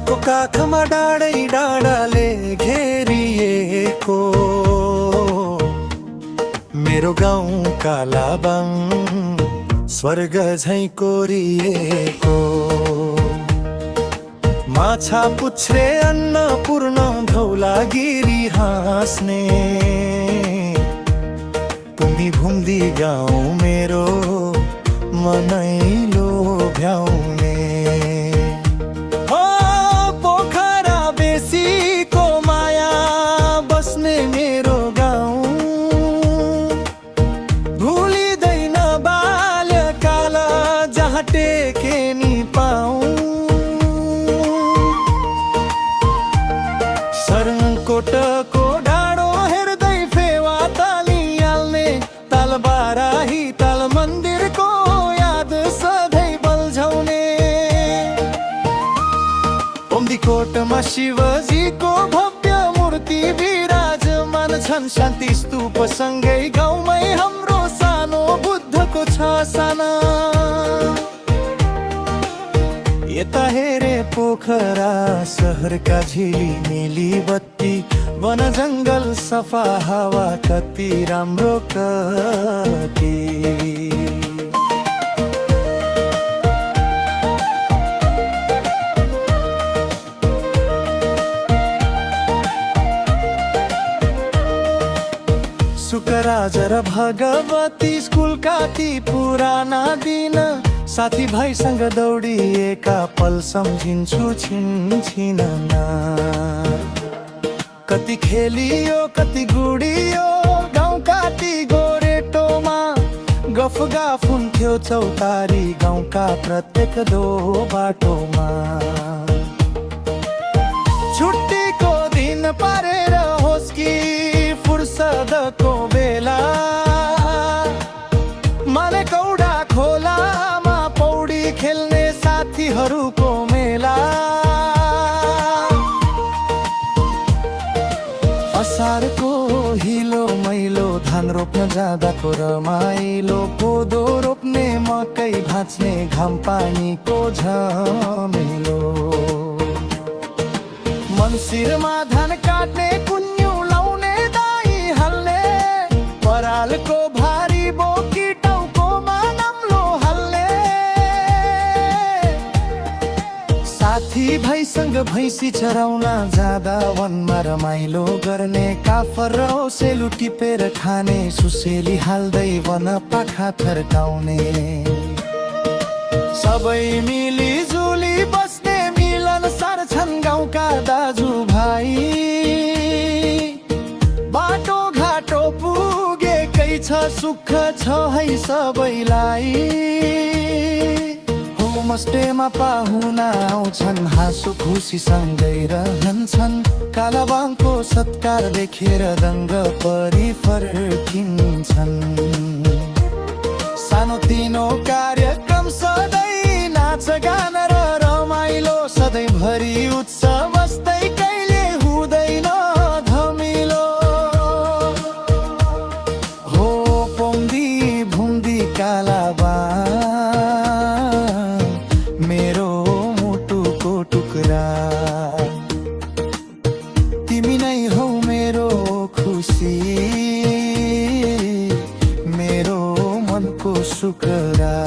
को काखमा डाँडै डाँडाले घेरिएको मेरो गाउँ कालाबाङ स्वर्ग झैं कोरिएको। माछा पुच्छ्रे अन्नपूर्ण धौलागिरी हाँस्ने भूमि भुम्दी गाउँ मेरो मनै लोभ्याउने। हो पोखरा बेसीको माया बस्ने मेरो गाउँ भुलिँदैन बाल्यकाल जहाँ टेके नि पाऊँ। सरकोटको डाँडो हेर्दै फेवा तालिहाल्ने तालबाराही ताल मन्दिरको याद सधैँ बल्झाउने। ओम्दीकोटमा शिवजीको भव्य मूर्ति विराजमान छन्। शान्ति स्तूप सँगै गाउँमै हाम्रो सानो बुद्धको छ साना। यता हेरे पोखरा सहरका झिलिमिली बत्ती वन जङ्गल सफा हावा कति राम्रो कति। शुक्रराज र भगवती स्कुलका ती पुराना दिन साथीभाइसँग दौडिएका पल सम्झिन्छु छिनछिनमा। कति खेलियो कति गुडियो गाउँका ती गोरेटोमा। गफगाफ हुन्थ्यो चौतारी गाउँका प्रत्येक दो बाटोमा। छुट्टीको दिन पारेर होस् कि फुर्सदको बेला मानेकौडा खोलामा पौडी खेल्ने साथीहरूको मेला। असारको हिलो मैलो धान रोप्न जाँदाको रमाइलो। कोदो रोप्ने मकै भाँच्ने घाम पानीको झमेलो। मन्सिरमा धान काट्ने कुन्यु लाउने दाई हाल्ने। परालको भारी बोकी टाउकोमा नम्लो हाल्ने। साथी भाइसँग भैँसी चराउन जाँदा वनमा रमाइलो गर्ने। काफर र औसेलु टिपेर खाने सुसेली हाल्दै वन पाखा थर्काउने। सबै मिलिजुली बस्ने मिलनसार छन् गाउँका दाजुभाइ। बाटो घाटो पुगेकै छ सुख छ है सबैलाई। होमस्टेमा पाहुना आउँछन् हाँसो खुसीसँगै रहन्छन्। कालाबाङको सत्कार देखेर दङ्ग परी फर्किन्छन्। सानो तिनो कार्यक्रम सधैँ नाच गान र रमाइलो। सधैँभरि उत्सव बस्दै कहिले हुँदैन धमिलो। हो पोम्दी भुम्दी कालाबाङ मेरो मुटुको टुक्रा। तिमी नै हौ मेरो खुसी मेरो मनको सुकरा।